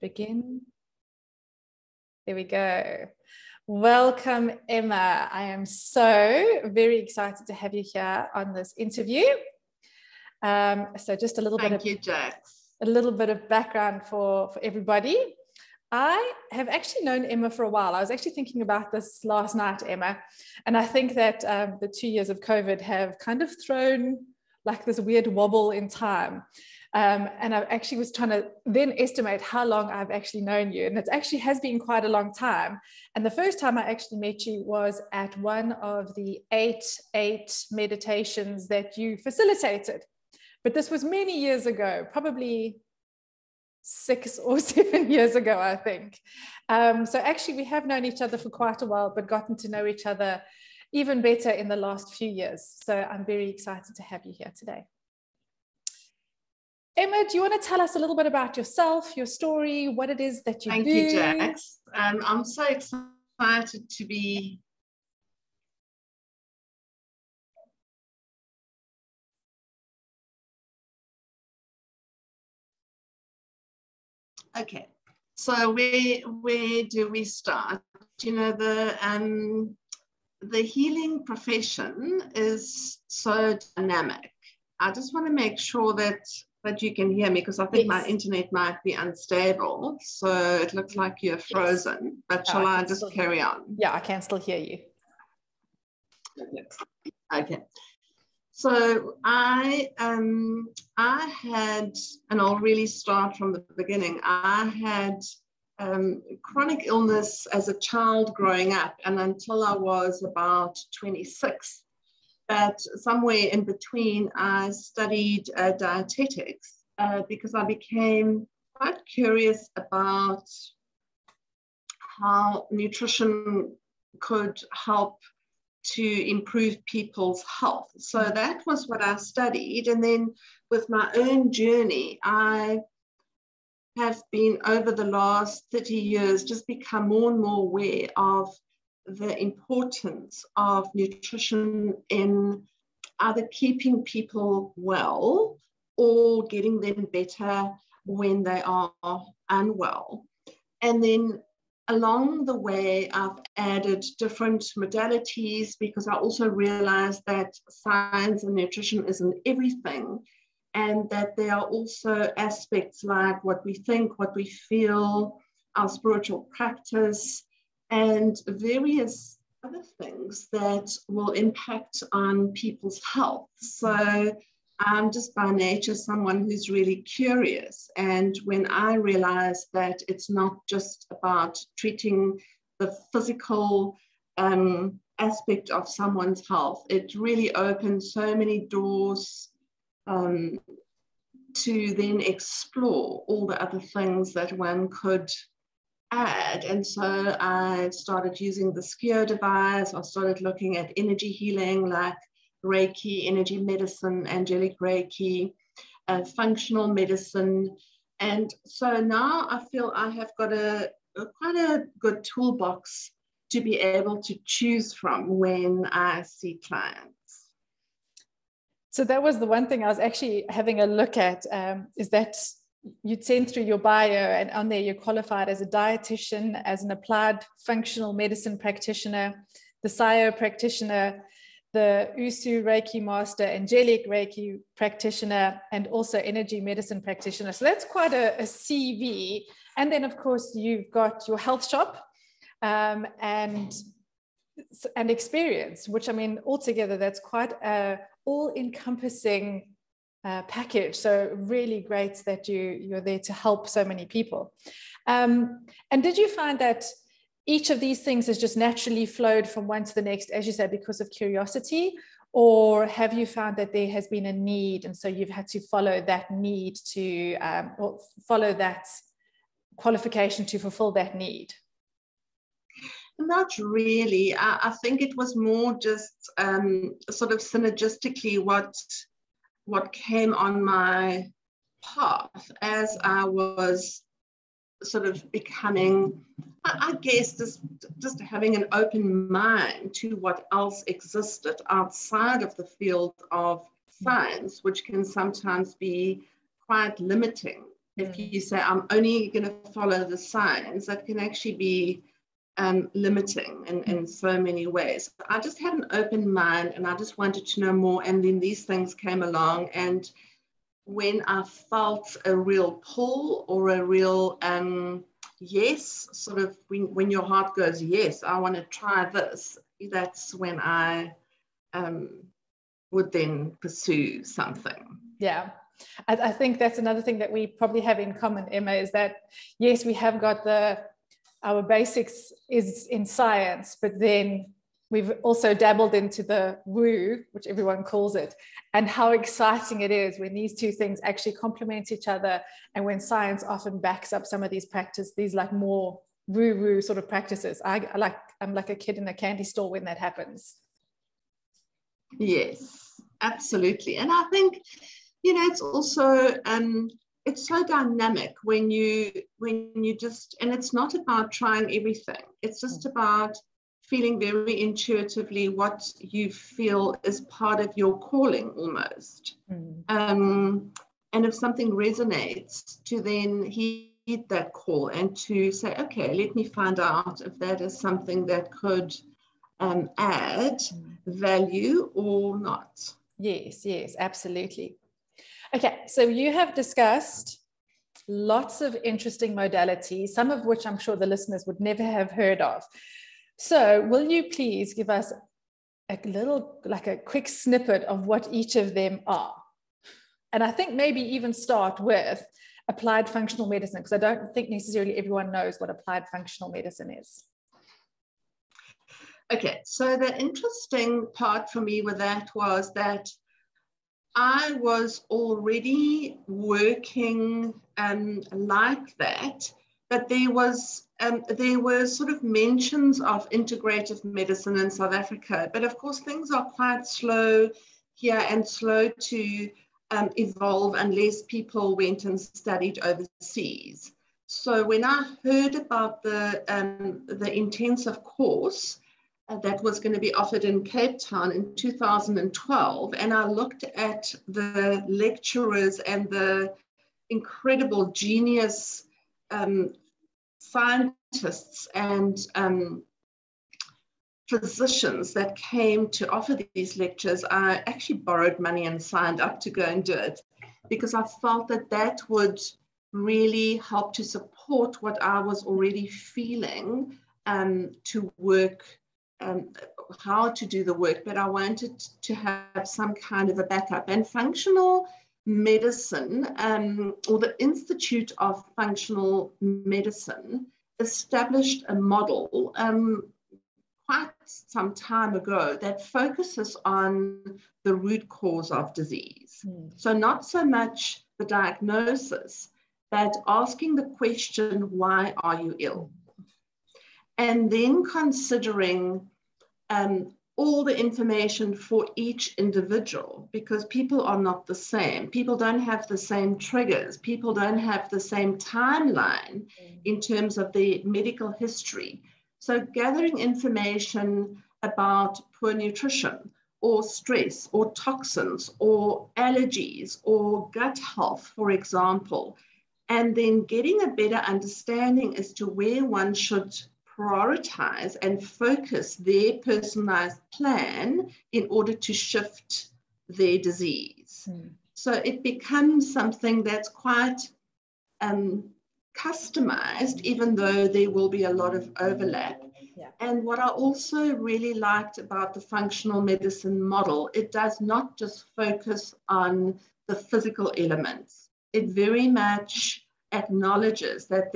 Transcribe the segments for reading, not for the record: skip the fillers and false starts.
Begin. There we go. Welcome, Emma. I am so very excited to have you here on this interview. So just a little bit of background for everybody. I have actually known Emma for a while. I was actually thinking about this last night, Emma, and I think that the 2 years of COVID have kind of thrown like this weird wobble in time. And I actually was trying to then estimate how long I've actually known you. And it actually has been quite a long time. And the first time I actually met you was at one of the 8-8 meditations that you facilitated. But this was many years ago, probably 6 or 7 years ago, I think. So actually we have known each other for quite a while, but gotten to know each other even better in the last few years. So I'm very excited to have you here today. Emma, do you want to tell us a little bit about yourself, your story, what it is that you do? Thank you, Jacqui. I'm so excited to be okay. So where do we start? You know, the healing profession is so dynamic. I just want to make sure that you can hear me, because I think my internet might be unstable. So it looks like you're frozen, but shall I just carry on? Yeah, I can still hear you. Okay. So I had, and I'll really start from the beginning, I had chronic illness as a child growing up, and until I was about 26. But somewhere in between, I studied dietetics because I became quite curious about how nutrition could help to improve people's health. So that was what I studied. And then with my own journey, I have been, over the last 30 years, just become more and more aware of the importance of nutrition in either keeping people well or getting them better when they are unwell. And then along the way, I've added different modalities, because I also realized that science and nutrition isn't everything, and that there are also aspects like what we think, what we feel, our spiritual practice, and various other things that will impact on people's health. So I'm just by nature someone who's really curious. And when I realized that it's not just about treating the physical aspect of someone's health, it really opened so many doors to then explore all the other things that one could add. And so I started using the SCIO device. I started looking at energy healing like Reiki, energy medicine, Angelic Reiki, functional medicine. And so now I feel I have got quite a good toolbox to be able to choose from when I see clients. So that was the one thing I was actually having a look at, is that you'd sent through your bio, and on there you're qualified as a dietitian, as an applied functional medicine practitioner, the SCIO practitioner, the USU Reiki master, Angelic Reiki practitioner, and also energy medicine practitioner. So that's quite a CV. And then of course you've got your health shop and experience, which, I mean, altogether that's quite a all-encompassing package. So really great that you're there to help so many people. And did you find that each of these things has just naturally flowed from one to the next, as you said, because of curiosity? Or have you found that there has been a need, and so you've had to follow that need to, or follow that qualification to fulfill that need? Not really. I think it was more just sort of synergistically what came on my path as I was sort of becoming, I guess, just having an open mind to what else existed outside of the field of science, which can sometimes be quite limiting If you say, I'm only going to follow the signs, that can actually be limiting in so many ways. I just had an open mind and I just wanted to know more. And then these things came along. And when I felt a real pull or a real yes, sort of when your heart goes, yes, I want to try this, that's when I would then pursue something. Yeah. I think that's another thing that we probably have in common, Emma, is that, yes, we have got our basics is in science, but then we've also dabbled into the woo, which everyone calls it, and how exciting it is when these two things actually complement each other, and when science often backs up some of these practices, these like more woo-woo sort of practices. I'm like a kid in a candy store when that happens. Yes, absolutely. And I think, it's also it's so dynamic when you just, and it's not about trying everything. It's just about feeling very intuitively what you feel is part of your calling almost. And if something resonates, to then heed that call and to say, okay, let me find out if that is something that could add value or not. Yes, absolutely. Okay, so you have discussed lots of interesting modalities, some of which I'm sure the listeners would never have heard of. So will you please give us a quick snippet of what each of them are? And I think maybe even start with applied functional medicine, because I don't think necessarily everyone knows what applied functional medicine is. Okay, so the interesting part for me with that was that I was already working like that, but there were sort of mentions of integrative medicine in South Africa. But of course, things are quite slow here and slow to evolve unless people went and studied overseas. So when I heard about the intensive course that was going to be offered in Cape Town in 2012. And I looked at the lecturers and the incredible genius scientists and physicians that came to offer these lectures. I actually borrowed money and signed up to go and do it because I felt that would really help to support what I was already feeling to work how to do the work, but I wanted to have some kind of a backup. And functional medicine, or the Institute of Functional Medicine, established a model quite some time ago that focuses on the root cause of disease. So not so much the diagnosis, but asking the question, why are you ill? And then considering all the information for each individual, because people are not the same. People don't have the same triggers. People don't have the same timeline in terms of the medical history. So gathering information about poor nutrition or stress or toxins or allergies or gut health, for example, and then getting a better understanding as to where one should prioritize and focus their personalized plan in order to shift their disease. So it becomes something that's quite customized, even though there will be a lot of overlap. Yeah. And what I also really liked about the functional medicine model, it does not just focus on the physical elements. It very much acknowledges that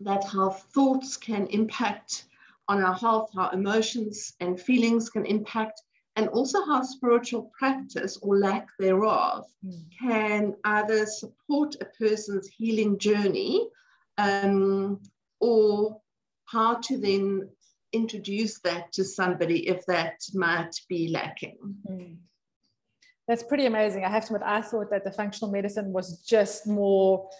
that how thoughts can impact on our health, how emotions and feelings can impact, and also how spiritual practice or lack thereof can either support a person's healing journey or how to then introduce that to somebody if that might be lacking. That's pretty amazing. I have to admit, I thought that the functional medicine was just more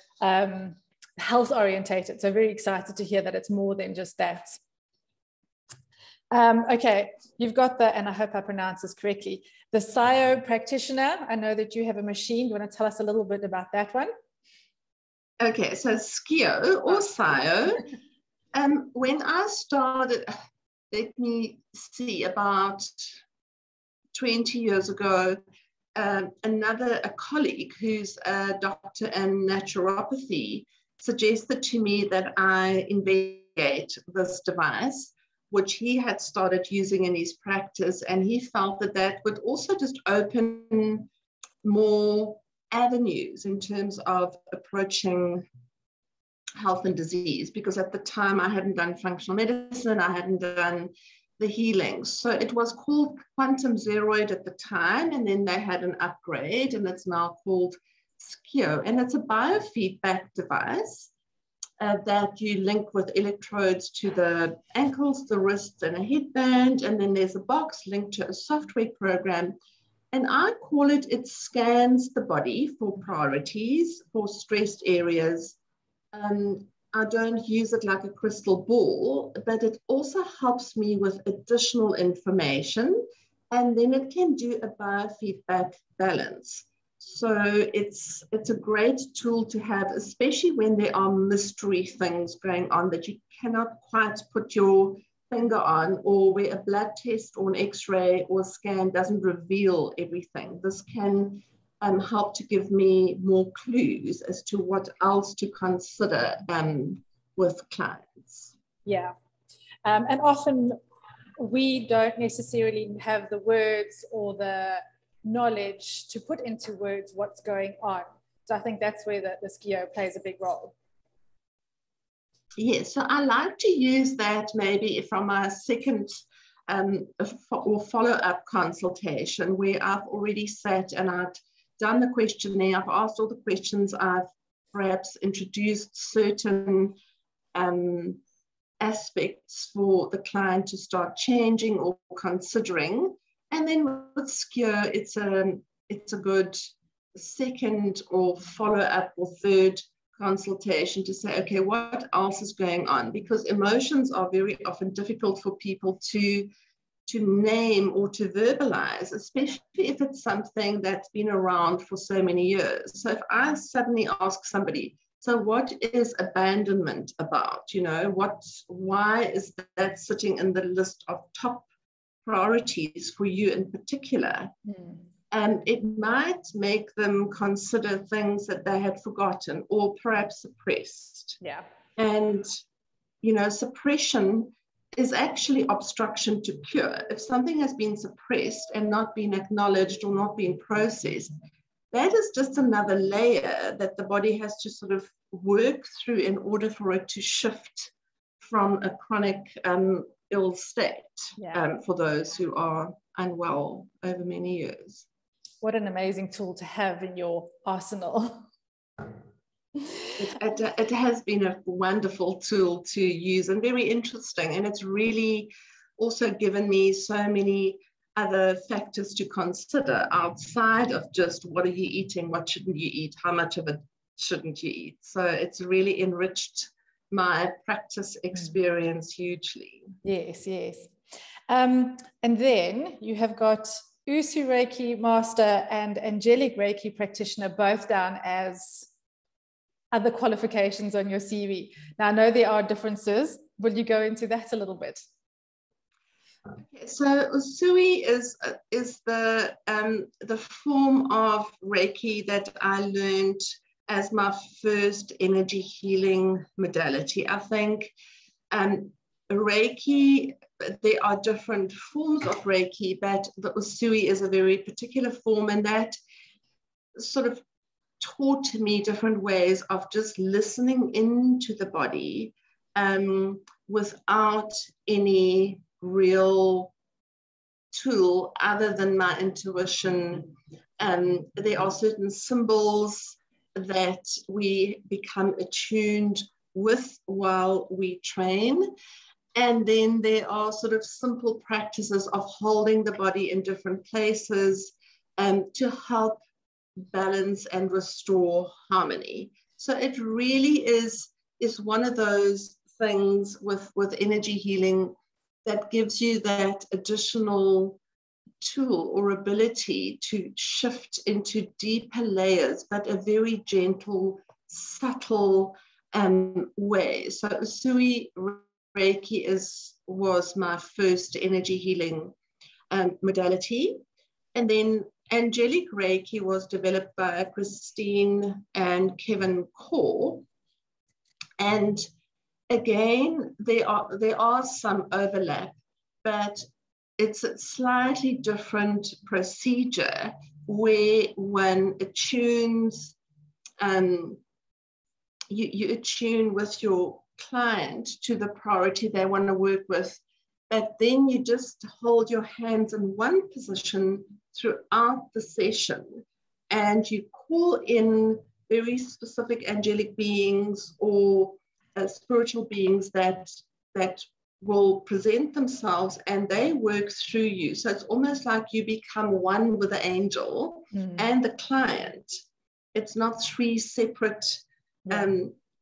health orientated. So very excited to hear that it's more than just that. Okay, you've got and I hope I pronounce this correctly, the Scio practitioner. I know that you have a machine. Do you want to tell us a little bit about that one? Okay, so skio or sio. When I started, let me see, about 20 years ago, a colleague who's a doctor in naturopathy suggested to me that I investigate this device, which he had started using in his practice, and he felt that that would also just open more avenues in terms of approaching health and disease, because at the time I hadn't done functional medicine, I hadn't done the healing. So it was called Quantum Zeroid at the time, and then they had an upgrade, and it's now called Skio, and it's a biofeedback device that you link with electrodes to the ankles, the wrists, and a headband, and then there's a box linked to a software program. And I call it, it scans the body for priorities, for stressed areas. I don't use it like a crystal ball, but it also helps me with additional information, and then it can do a biofeedback balance. So it's a great tool to have, especially when there are mystery things going on that you cannot quite put your finger on, or where a blood test or an x-ray or a scan doesn't reveal everything. This can help to give me more clues as to what else to consider with clients. Yeah. And often we don't necessarily have the words or the knowledge to put into words what's going on. So I think that's where the Skio plays a big role. Yes, so I like to use that maybe from my second or follow-up consultation, where I've already sat and I've done the questionnaire, I've asked all the questions, I've perhaps introduced certain aspects for the client to start changing or considering. And then with Skio, it's a good second or follow-up or third consultation to say, okay, what else is going on? Because emotions are very often difficult for people to name or to verbalize, especially if it's something that's been around for so many years. So if I suddenly ask somebody, so what is abandonment about? You know, why is that sitting in the list of top priorities for you in particular? It might make them consider things that they had forgotten or perhaps suppressed. Yeah. And, you know, suppression is actually obstruction to cure. If something has been suppressed and not been acknowledged or not been processed, that is just another layer that the body has to sort of work through in order for it to shift from a chronic ill state for those who are unwell over many years. What an amazing tool to have in your arsenal. It has been a wonderful tool to use and very interesting. And it's really also given me so many other factors to consider outside of just what are you eating, what shouldn't you eat, how much of it shouldn't you eat. So it's really enriched my practice experience hugely. Yes, yes. And then you have got Usu Reiki Master and Angelic Reiki Practitioner both down as other qualifications on your CV. Now, I know there are differences. Will you go into that a little bit? Okay, so Usui is the form of Reiki that I learned as my first energy healing modality. I think Reiki, there are different forms of Reiki, but the Usui is a very particular form, and that sort of taught me different ways of just listening into the body without any real tool other than my intuition. There are certain symbols that we become attuned with while we train. And then there are sort of simple practices of holding the body in different places to help balance and restore harmony. So it really is one of those things with energy healing that gives you that additional tool or ability to shift into deeper layers, but a very gentle, subtle way. So Usui Reiki was my first energy healing modality. And then Angelic Reiki was developed by Christine and Kevin Core. And again, there are some overlap, but it's a slightly different procedure where one attunes, you attune with your client to the priority they want to work with, but then you just hold your hands in one position throughout the session, and you call in very specific angelic beings or spiritual beings that will present themselves, and they work through you. So it's almost like you become one with the angel and the client. It's not three separate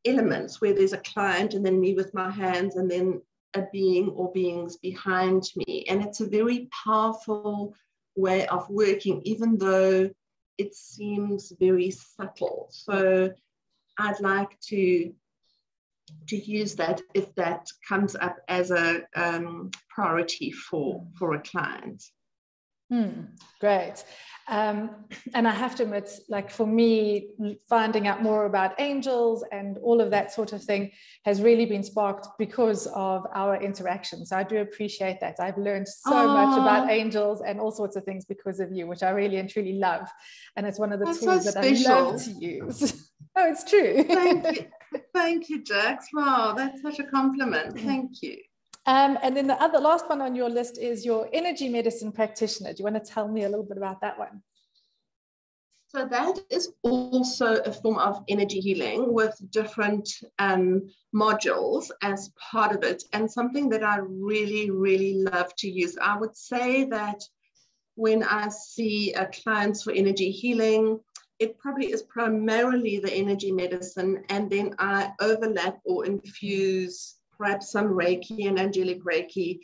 elements where there's a client and then me with my hands and then a being or beings behind me. And it's a very powerful way of working, even though it seems very subtle. So I'd like to use that if that comes up as a priority for a client. Great. And I have to admit, like for me, finding out more about angels and all of that sort of thing has really been sparked because of our interactions. So I do appreciate that. I've learned so much about angels and all sorts of things because of you, which I really and truly love. And it's one of the tools that I love to use. Oh, it's true. Thank you, Jax. Wow, that's such a compliment. Thank you. And then the last one on your list is your energy medicine practitioner. Do you want to tell me a little bit about that one? So that is also a form of energy healing with different modules as part of it, and something that I really, really love to use. I would say that when I see clients for energy healing, it probably is primarily the energy medicine, and then I overlap or infuse perhaps some Reiki and Angelic Reiki,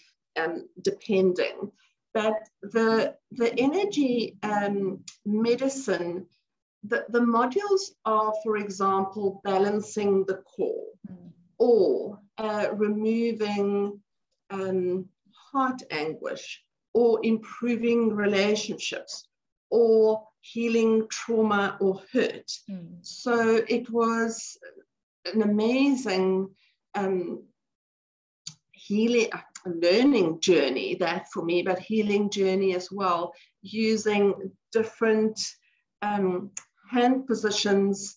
depending. But the energy medicine, the modules are, for example, balancing the core, or removing heart anguish, or improving relationships, or healing trauma or hurt. So it was an amazing learning journey, that for me, but healing journey as well, using different hand positions,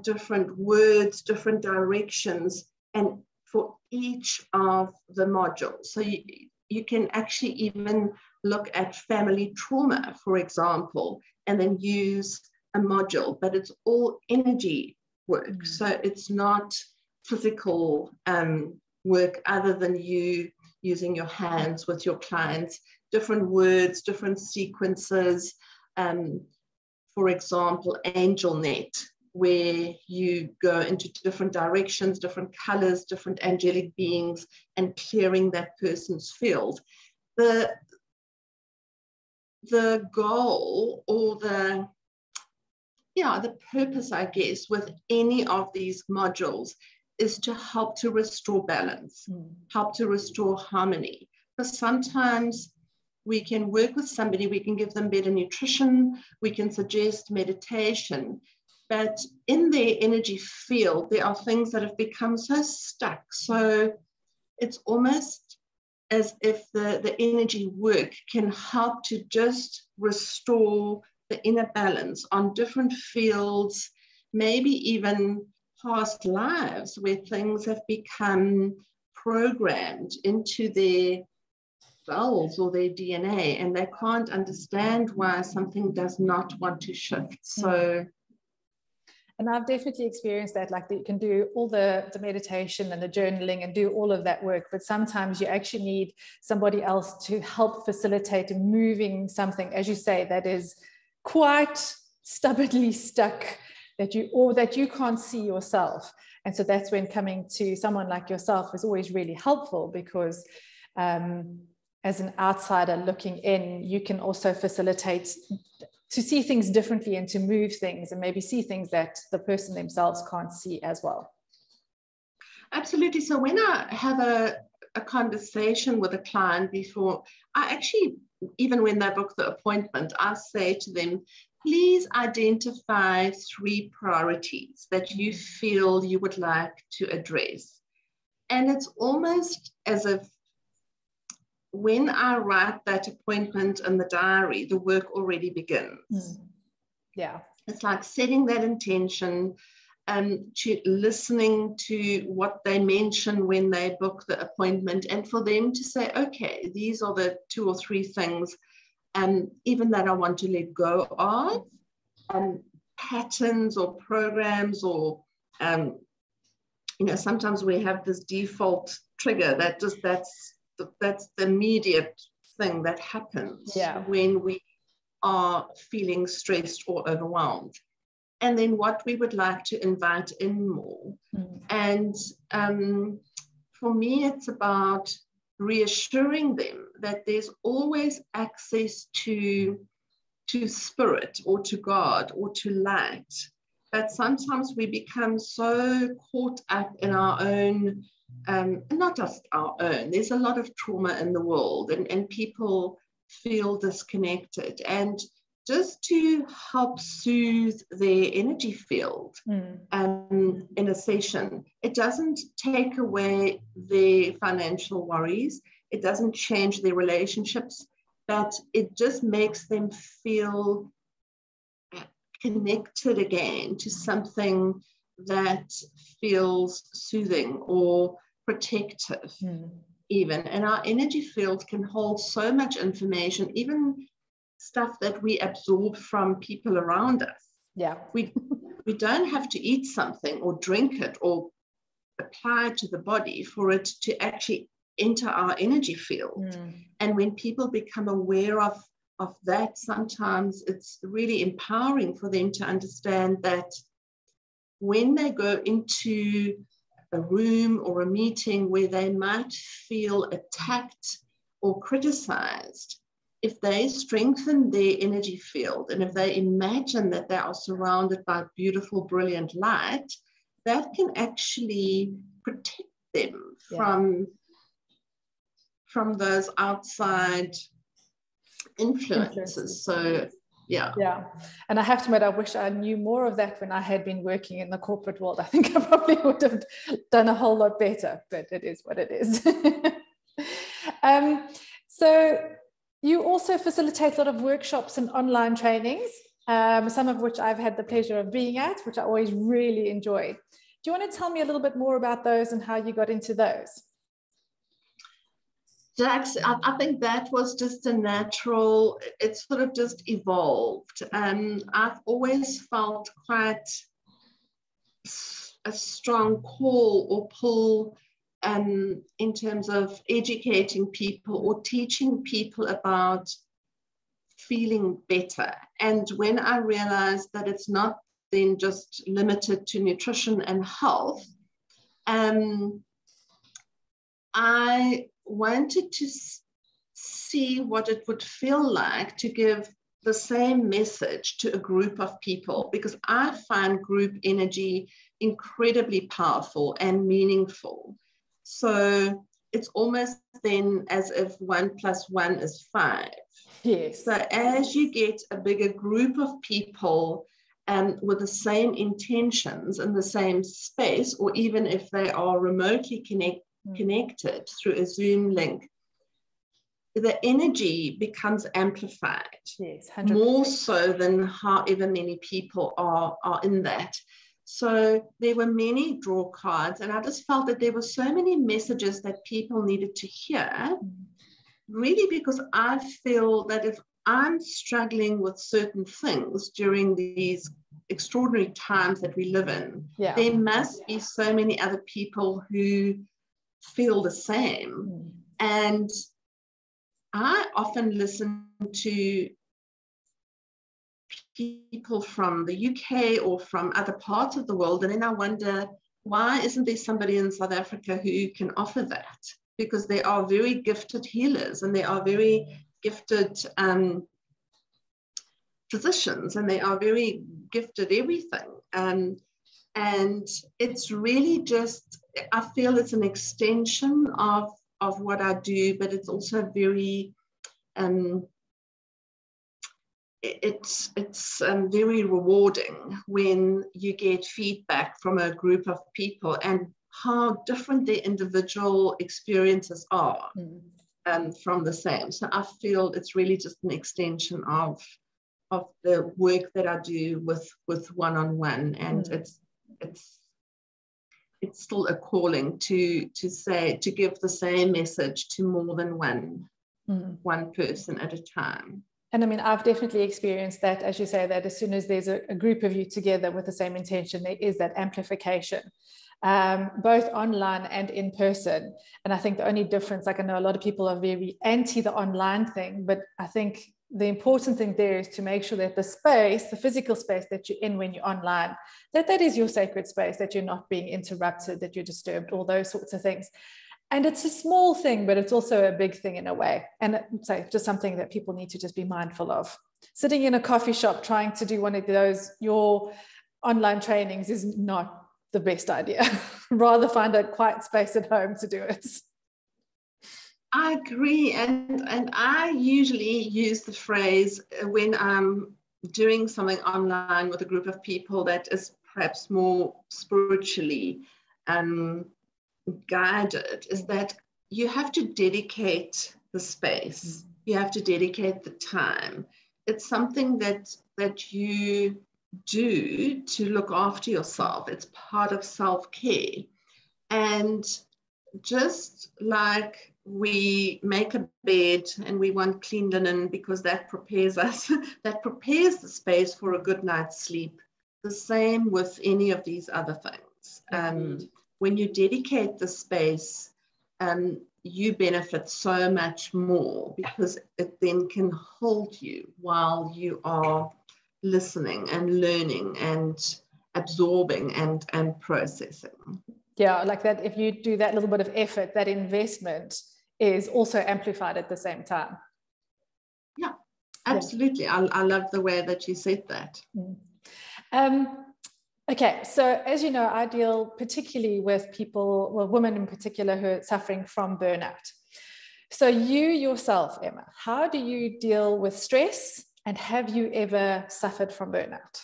different words, different directions, and for each of the modules. So you can actually even look at family trauma, for example, and then use a module, but it's all energy work. So it's not physical work other than you using your hands with your clients, different words, different sequences. For example, angel net, where you go into different directions, different colors, different angelic beings, and clearing that person's field. The goal, or the purpose, I guess, with any of these modules is to help to restore balance, help to restore harmony. Because sometimes we can work with somebody, we can give them better nutrition, we can suggest meditation, but in their energy field, there are things that have become so stuck. So it's almost as if the energy work can help to just restore the inner balance on different fields, maybe even past lives where things have become programmed into their cells or their DNA, and they can't understand why something does not want to shift. So, and I've definitely experienced that, like that you can do all the meditation and the journaling and do all of that work, but sometimes you actually need somebody else to help facilitate moving something, as you say, that is quite stubbornly stuck, that you can't see yourself. And so that's when coming to someone like yourself is always really helpful, because as an outsider looking in, you can also facilitate to see things differently and to move things and maybe see things that the person themselves can't see as well. Absolutely. So when I have a conversation with a client before, I actually, even when they book the appointment, I say to them, please identify 3 priorities that you feel you would like to address. And it's almost as if when I write that appointment in the diary, the work already begins. Yeah. It's like setting that intention, to listening to what they mention when they book the appointment, and for them to say, okay, these are the 2 or 3 things, even that I want to let go of, patterns or programs, or sometimes we have this default trigger that just that's the immediate thing that happens when we are feeling stressed or overwhelmed. And then what we would like to invite in more. And for me, it's about reassuring them that there's always access to spirit or to God or to light. But sometimes we become so caught up in our own, not just our own, there's a lot of trauma in the world, and people feel disconnected. And just to help soothe their energy field in a session, it doesn't take away their financial worries, it doesn't change their relationships, but it just makes them feel connected again to something that feels soothing or protective even. And our energy field can hold so much information, even stuff that we absorb from people around us. Yeah. We don't have to eat something or drink it or apply it to the body for it to actually enter our energy field. And when people become aware of that, sometimes it's really empowering for them to understand that when they go into a room or a meeting where they might feel attacked or criticized, if they strengthen their energy field and if they imagine that they are surrounded by beautiful, brilliant light, that can actually protect them from those outside influences. So yeah. And I have to admit, I wish I knew more of that when I had been working in the corporate world. I think I probably would have done a whole lot better, but it is what it is. So you also facilitate a lot of workshops and online trainings, some of which I've had the pleasure of being at, which I always really enjoy. Do you want to tell me a little bit more about those and how you got into those? Jacqui, I think that was just a natural, it sort of just evolved. I've always felt quite a strong call or pull in terms of educating people or teaching people about feeling better. And when I realized that it's not then just limited to nutrition and health, I wanted to see what it would feel like to give the same message to a group of people, because I find group energy incredibly powerful and meaningful. So it's almost then as if 1 + 1 is 5. Yes. So as you get a bigger group of people with the same intentions in the same space, or even if they are remotely connected through a Zoom link, the energy becomes amplified. Yes, 100%. More so than however many people are in that. So there were many draw cards, and I just felt that there were so many messages that people needed to hear, really, because I feel that if I'm struggling with certain things during these extraordinary times that we live in, there must be so many other people who feel the same. And I often listen to people from the UK or from other parts of the world, and then I wonder, why isn't there somebody in South Africa who can offer that? Because they are very gifted healers, and they are very gifted physicians, and they are very gifted everything. And it's really just, I feel it's an extension of what I do, but it's also very, it's very rewarding when you get feedback from a group of people and how different their individual experiences are from the same. So I feel it's really just an extension of the work that I do with one-on-one, and it's still a calling to give the same message to more than one person at a time. And I mean, I've definitely experienced that, as you say, that as soon as there's a group of you together with the same intention, there is that amplification, both online and in person. And I think the only difference, like I know a lot of people are very anti the online thing, but I think the important thing there is to make sure that the space, the physical space that you're in when you're online, that is your sacred space, that you're not being interrupted, that you're disturbed, all those sorts of things. And it's a small thing, but it's also a big thing in a way. And so just something that people need to just be mindful of. Sitting in a coffee shop trying to do one of those, your online trainings, is not the best idea. Rather find a quiet space at home to do it. I agree. And I usually use the phrase when I'm doing something online with a group of people that is perhaps more spiritually guided, is that you have to dedicate the space. You have to dedicate the time. It's something that you do to look after yourself. It's part of self-care. And just like we make a bed and we want clean linen because that prepares us, that prepares the space for a good night's sleep. The same with any of these other things. When you dedicate the space, you benefit so much more because it then can hold you while you are listening and learning and absorbing and processing. Yeah, like that, if you do that little bit of effort, that investment is also amplified at the same time. Yeah, absolutely. Yeah. I love the way that you said that. Okay, so as you know, I deal particularly with people, well, women in particular, who are suffering from burnout. So you yourself, Emma, how do you deal with stress, and have you ever suffered from burnout?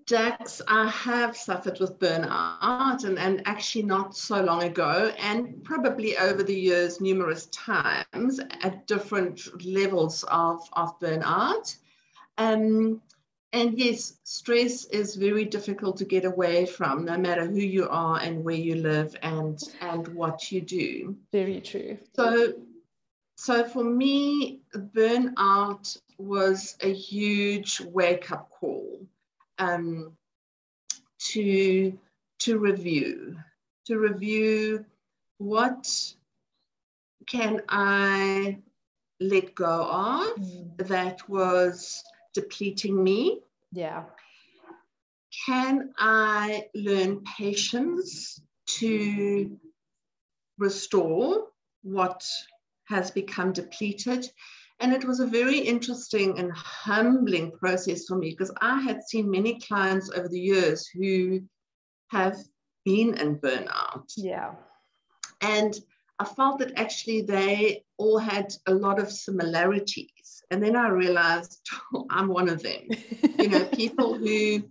Jax, I have suffered with burnout, and actually not so long ago, and probably over the years numerous times at different levels of burnout. And yes, stress is very difficult to get away from, no matter who you are and where you live and what you do. Very true. So for me, burnout was a huge wake-up call. To review what can I let go of that was depleting me. Yeah. Can I learn patience to restore what has become depleted? And it was a very interesting and humbling process for me, because I had seen many clients over the years who have been in burnout. Yeah. And I felt that actually they all had a lot of similarities. And then I realized, oh, I'm one of them. You know, people who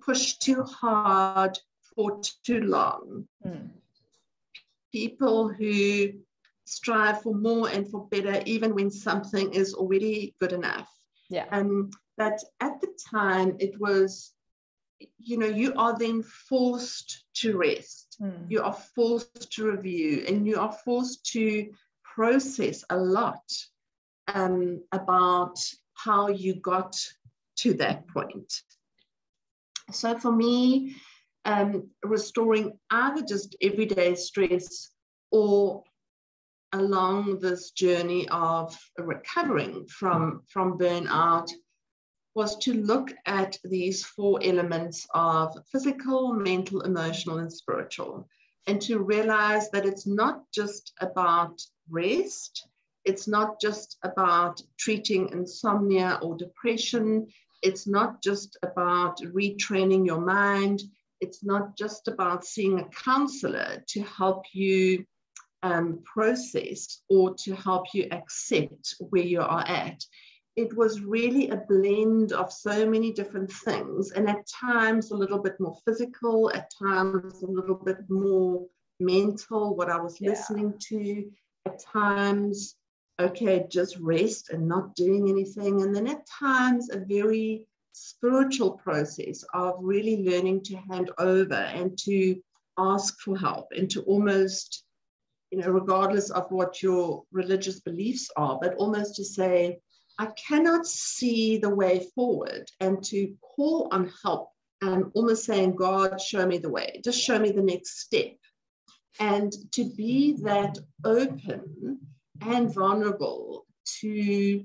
push too hard for too long. People who strive for more and for better, even when something is already good enough. Yeah. But at the time, it was, you know, you are then forced to rest. You are forced to review, and you are forced to process a lot about how you got to that point. So for me, restoring either just everyday stress or along this journey of recovering from burnout was to look at these 4 elements of physical, mental, emotional, and spiritual, and to realize that it's not just about rest, It's not just about treating insomnia or depression. It's not just about retraining your mind. It's not just about seeing a counselor to help you process or to help you accept where you are at. It was really a blend of so many different things, and at times a little bit more physical, at times a little bit more mental, what I was listening to, at times, okay, just rest and not doing anything. And then at times a very spiritual process of really learning to hand over and to ask for help and to almost, you know, regardless of what your religious beliefs are, but almost to say, I cannot see the way forward, and to call on help and almost saying, God, show me the way, just show me the next step. And to be that open and vulnerable to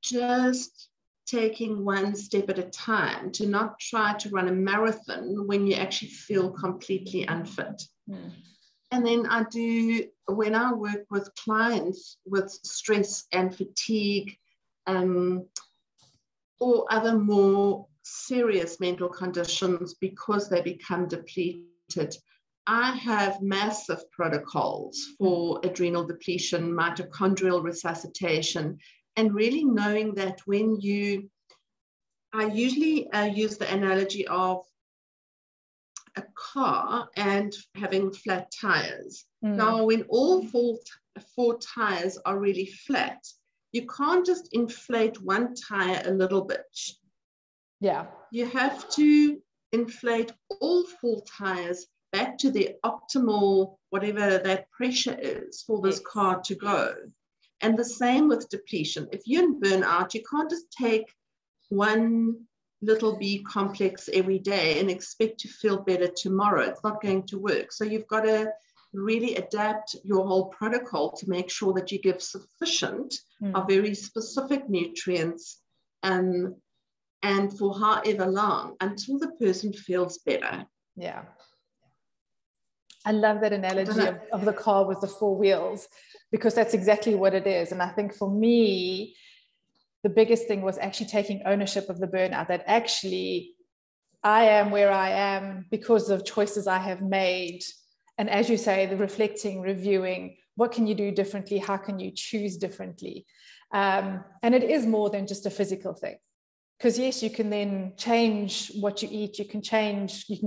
just taking one step at a time, to not try to run a marathon when you actually feel completely unfit. And then I do, when I work with clients with stress and fatigue or other more serious mental conditions because they become depleted, I have massive protocols for adrenal depletion, mitochondrial resuscitation, and really knowing that when I usually use the analogy of a car and having flat tires. Now, when all four tires are really flat, you can't just inflate one tire a little bit. Yeah. You have to inflate all four tires back to the optimal, whatever that pressure is for this car to go. And the same with depletion. If you're in burnout, you can't just take one little B complex every day and expect to feel better tomorrow. It's not going to work. So you've got to really adapt your whole protocol to make sure that you give sufficient of very specific nutrients and for however long until the person feels better. Yeah. I love that analogy of the car with the four wheels, because that's exactly what it is. And I think for me, the biggest thing was actually taking ownership of the burnout, that actually I am where I am because of choices I have made. And as you say, the reflecting, reviewing, what can you do differently? How can you choose differently? And it is more than just a physical thing. Because yes, you can then change what you eat, you can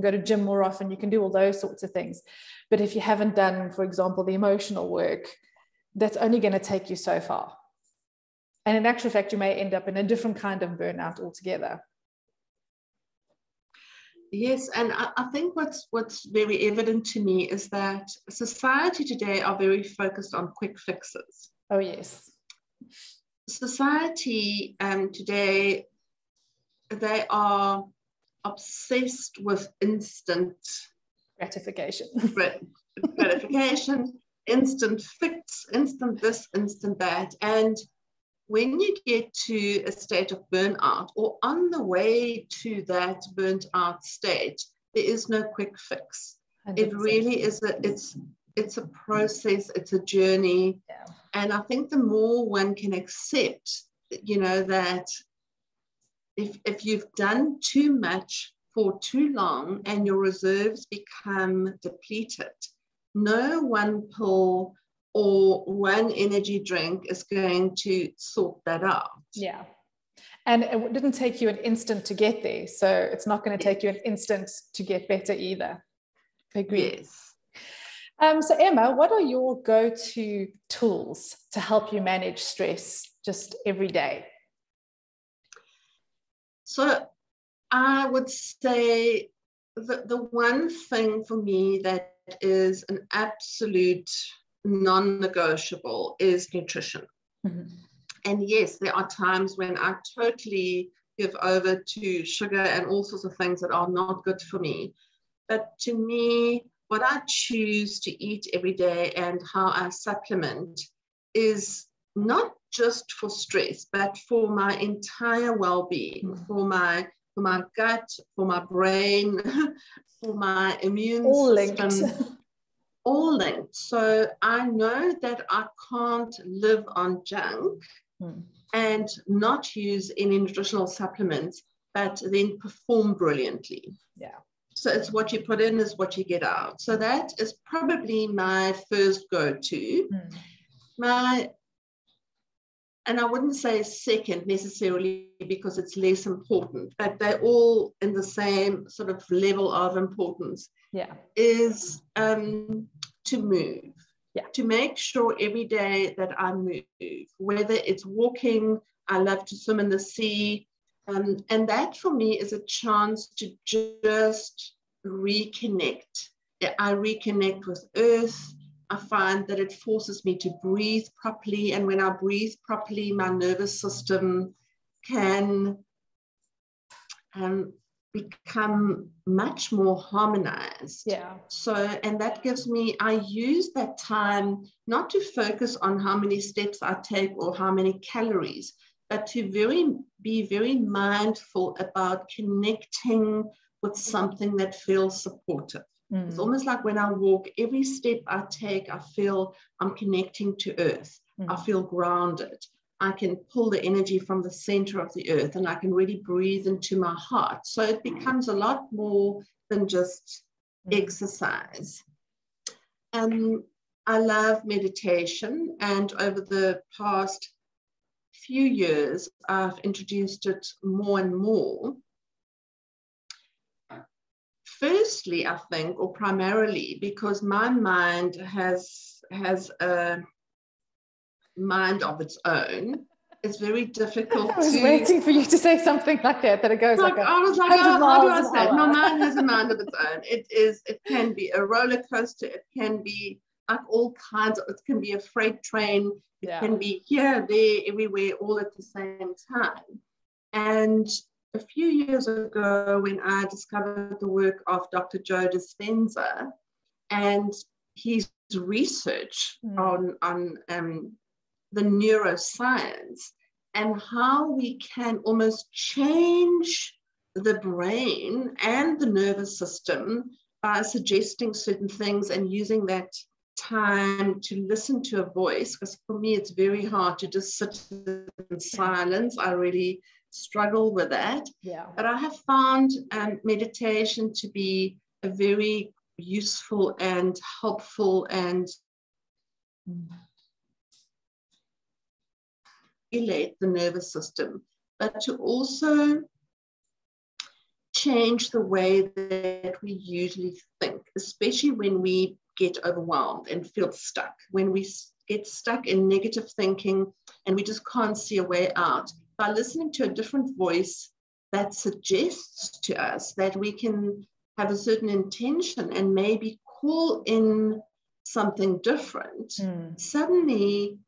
go to gym more often, you can do all those sorts of things. But if you haven't done, for example, the emotional work, that's only going to take you so far. And in actual fact, you may end up in a different kind of burnout altogether. Yes, and I think what's very evident to me is that society today are very focused on quick fixes. Oh, yes. Society today, they are obsessed with instant gratification, instant fix, instant this, instant that. And when you get to a state of burnout or on the way to that burnt out state, there is no quick fix. 100%. It really is it's a process, it's a journey. Yeah. And I think the more one can accept, you know, that if you've done too much for too long and your reserves become depleted, no one pill or one energy drink is going to sort that out. Yeah. And it didn't take you an instant to get there. So it's not going to take you an instant to get better either. Agree. Yes. So Emma, what are your go-to tools to help you manage stress just every day? So I would say the one thing for me that is an absolute non-negotiable is nutrition. Mm-hmm. And yes, there are times when I totally give over to sugar and all sorts of things that are not good for me. But to me, what I choose to eat every day and how I supplement is not just for stress, but for my entire well-being, for my gut, for my brain, for my immune system. all linked. So I know that I can't live on junk and not use any nutritional supplements, but then perform brilliantly. Yeah. So it's what you put in is what you get out. So that is probably my first go-to. And I wouldn't say second necessarily because it's less important, but they're all in the same sort of level of importance. Yeah. Is to move. Yeah. To make sure every day that I move, whether it's walking, I love to swim in the sea. And that for me is a chance to just reconnect. I reconnect with earth. I find that it forces me to breathe properly. And when I breathe properly, my nervous system can become much more harmonized. Yeah. So, and that gives me, I use that time not to focus on how many steps I take or how many calories, but to be very mindful about connecting with something that feels supportive. It's almost like when I walk, every step I take, I feel I'm connecting to earth. I feel grounded. I can pull the energy from the center of the earth and I can really breathe into my heart. So it becomes a lot more than just exercise. I love meditation, and over the past few years, I've introduced it more and more. Firstly, I think, or primarily, because my mind has a mind of its own. It's very difficult I was waiting for you to say something like that it goes like I was like, oh, how do I say it? My mind has a mind of its own. It can be a roller coaster. It can be like all kinds of, it can be a freight train. It can be here, there, everywhere, all at the same time. And a few years ago, when I discovered the work of Dr. Joe Dispenza and his research on the neuroscience and how we can almost change the brain and the nervous system by suggesting certain things and using that time to listen to a voice, because for me it's very hard to just sit in silence. I really struggle with that. Yeah. But I have found meditation to be a very useful and helpful and regulate the nervous system, but to also change the way that we usually think, especially when we get overwhelmed and feel stuck, when we get stuck in negative thinking and we just can't see a way out. By listening to a different voice that suggests to us that we can have a certain intention and maybe call in something different, suddenly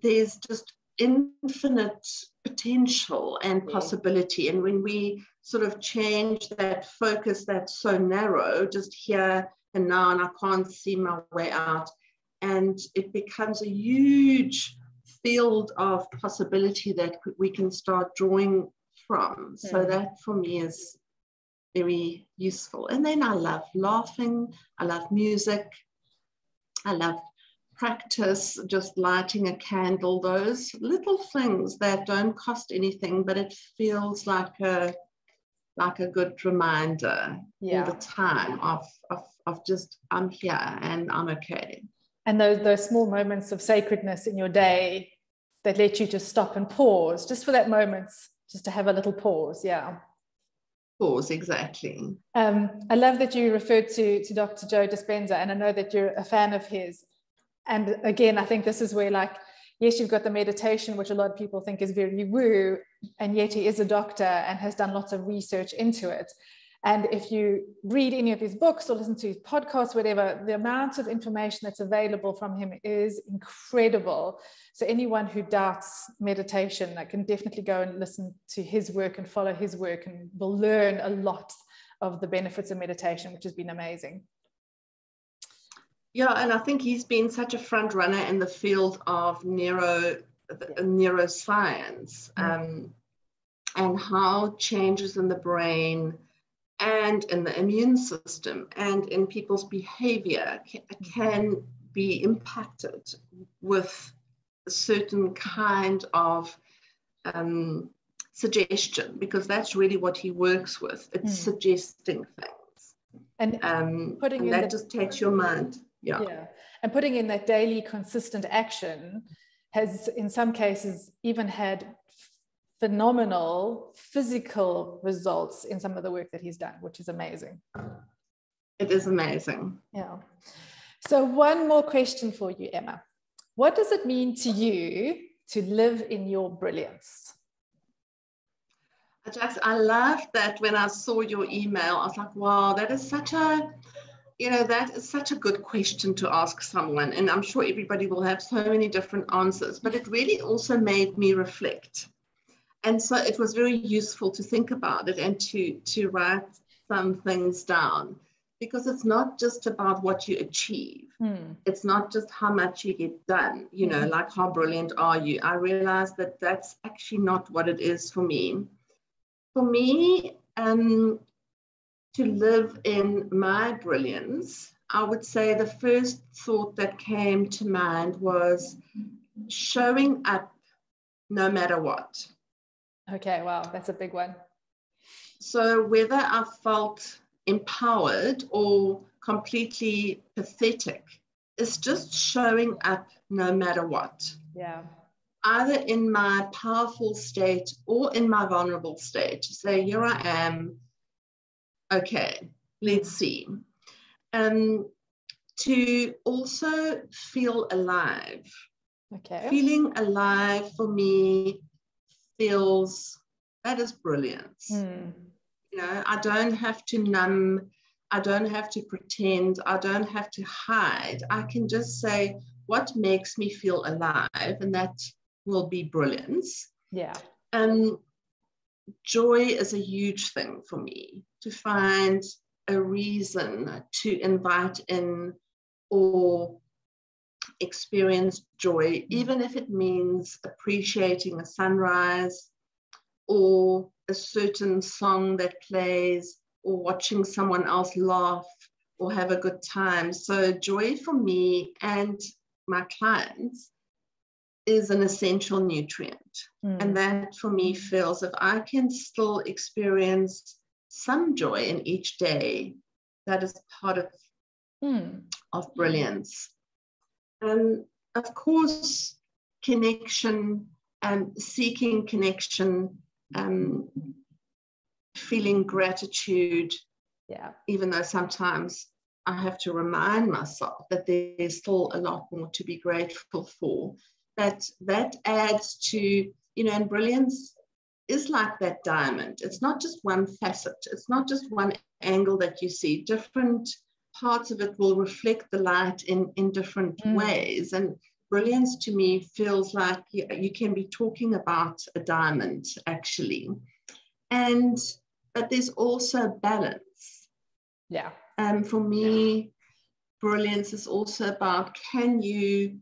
there's just infinite potential and possibility. And when we sort of change that focus that's so narrow, just here and now, and I can't see my way out, and it becomes a huge field of possibility that we can start drawing from. So that for me is very useful. And then I love laughing, I love music, I love practice, just lighting a candle, those little things that don't cost anything, but it feels like a good reminder all the time of just, I'm here and I'm okay. And those small moments of sacredness in your day that let you just stop and pause, just for that moment, just to have a little pause. Yeah. Pause, exactly. I love that you referred to Dr. Joe Dispenza, and I know that you're a fan of his. And again, I think this is where, like, yes, you've got the meditation, which a lot of people think is very woo, and yet he is a doctor and has done lots of research into it. And if you read any of his books or listen to his podcasts, whatever, the amount of information that's available from him is incredible. So anyone who doubts meditation, I can definitely go and listen to his work and follow his work, and will learn a lot of the benefits of meditation, which has been amazing. Yeah, and I think he's been such a front runner in the field of neuroscience, and how changes in the brain and in the immune system and in people's behavior can be impacted with a certain kind of suggestion, because that's really what he works with. It's suggesting things. And putting in that just takes your mind. Yeah. And putting in that daily consistent action has in some cases even had phenomenal physical results in some of the work that he's done, which is amazing. It is amazing. Yeah. So one more question for you, Emma. What does it mean to you to live in your brilliance? Jacques, I laughed that when I saw your email. I was like, wow, that is such a, that is such a good question to ask someone. And I'm sure everybody will have so many different answers, but it really also made me reflect. And so it was very useful to think about it and to write some things down, because it's not just about what you achieve. It's not just how much you get done, like how brilliant are you? I realized that that's actually not what it is for me. For me, to live in my brilliance, I would say the first thought that came to mind was showing up no matter what. Okay, wow, that's a big one. So whether I felt empowered or completely pathetic, it's just showing up no matter what. Yeah. Either in my powerful state or in my vulnerable state, to say, here I am, okay, let's see. To also feel alive. Okay. Feeling alive for me that is brilliance. I don't have to numb, I don't have to pretend, I don't have to hide. I can just say what makes me feel alive, and that will be brilliance. Yeah. Joy is a huge thing for me, to find a reason to invite in or experience joy, even if it means appreciating a sunrise or a certain song that plays or watching someone else laugh or have a good time. So joy for me and my clients is an essential nutrient. And that for me feels, if I can still experience some joy in each day, that is part of brilliance. And of course, connection and seeking connection, feeling gratitude, even though sometimes I have to remind myself that there's still a lot more to be grateful for. That adds to, and brilliance is like that diamond. It's not just one facet. It's not just one angle that you see. Different parts of it will reflect the light in different ways. And brilliance to me feels like you can be talking about a diamond, actually. But there's also balance. Yeah. For me, brilliance is also about, can you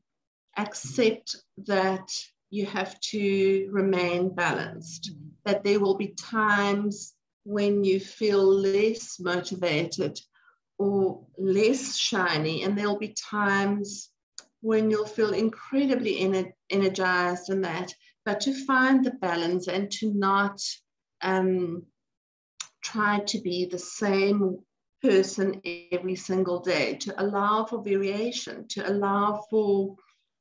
accept that you have to remain balanced, that there will be times when you feel less motivated or less shiny, and there'll be times when you'll feel incredibly energized and that, but to find the balance and to not try to be the same person every single day, to allow for variation, to allow for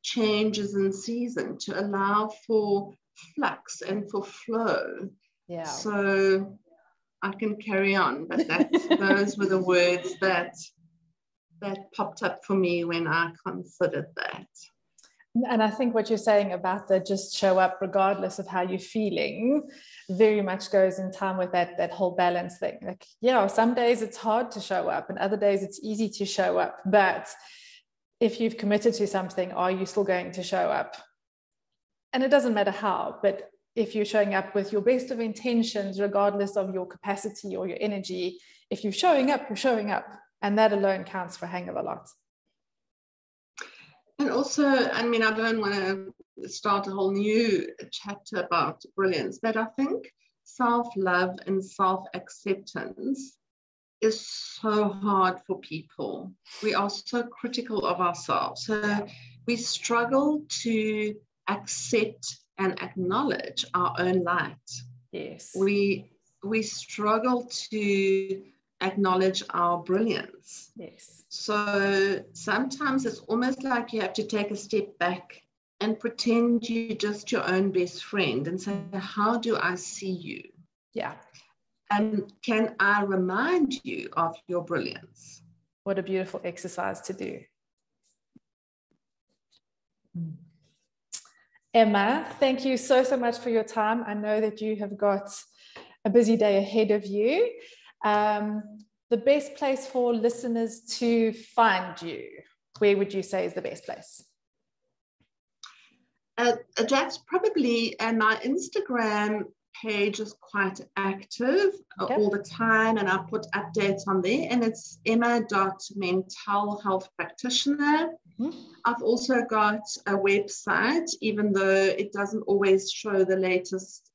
changes in season, to allow for flux and for flow. Yeah. So I can carry on, but those were the words that popped up for me when I considered that. And I think what you're saying about the just show up regardless of how you're feeling very much goes in time with that whole balance thing. Like, some days it's hard to show up and other days it's easy to show up. But if you've committed to something, are you still going to show up? And it doesn't matter how, but if you're showing up with your best of intentions, regardless of your capacity or your energy, if you're showing up, you're showing up. And that alone counts for a hang of a lot. And also, I mean, I don't want to start a whole new chapter about brilliance, but I think self-love and self-acceptance is so hard for people. We are so critical of ourselves. So we struggle to accept and acknowledge our own light. Yes. We struggle to acknowledge our brilliance. Yes. So sometimes it's almost like you have to take a step back and pretend you're just your own best friend and say, how do I see you? Yeah. And can I remind you of your brilliance? What a beautiful exercise to do. Emma, thank you so much for your time. I know that you have got a busy day ahead of you. The best place for listeners to find you, where would you say is the best place? Jack's probably, and my Instagram page is quite active all the time, and I put updates on there, and it's emma.mentalhealthpractitioner. I've also got a website, even though it doesn't always show the latest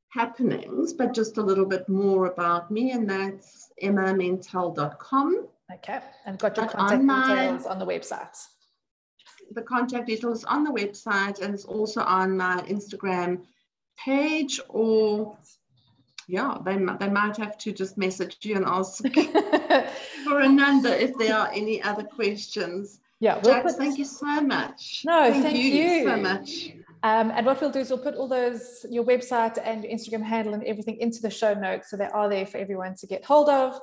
happenings, but just a little bit more about me, and that's emmamental.com. Okay, and got your contact details on the website. The contact details on the website, and it's also on my Instagram page, or they might have to just message you and ask for a number if there are any other questions. Jacques, thank you so much. No, thank you so much. And what we'll do is we'll put all those, your website and your Instagram handle and everything into the show notes, so they are there for everyone to get hold of.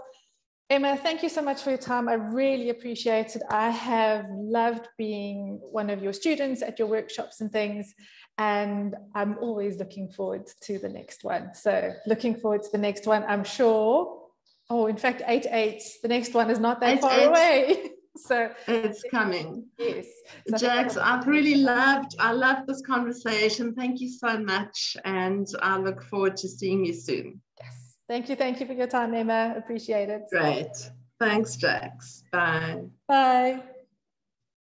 Emma, thank you so much for your time. I really appreciate it. I have loved being one of your students at your workshops and things, and I'm always looking forward to the next one. So looking forward to the next one, I'm sure. Oh, in fact, 8/8, the next one is not that far away. So it's coming. Yes. So Jax, I loved this conversation. Thank you so much, and I look forward to seeing you soon. Yes. Thank you for your time, Emma. Appreciate it. Great. Thanks, Jax. Bye. Bye.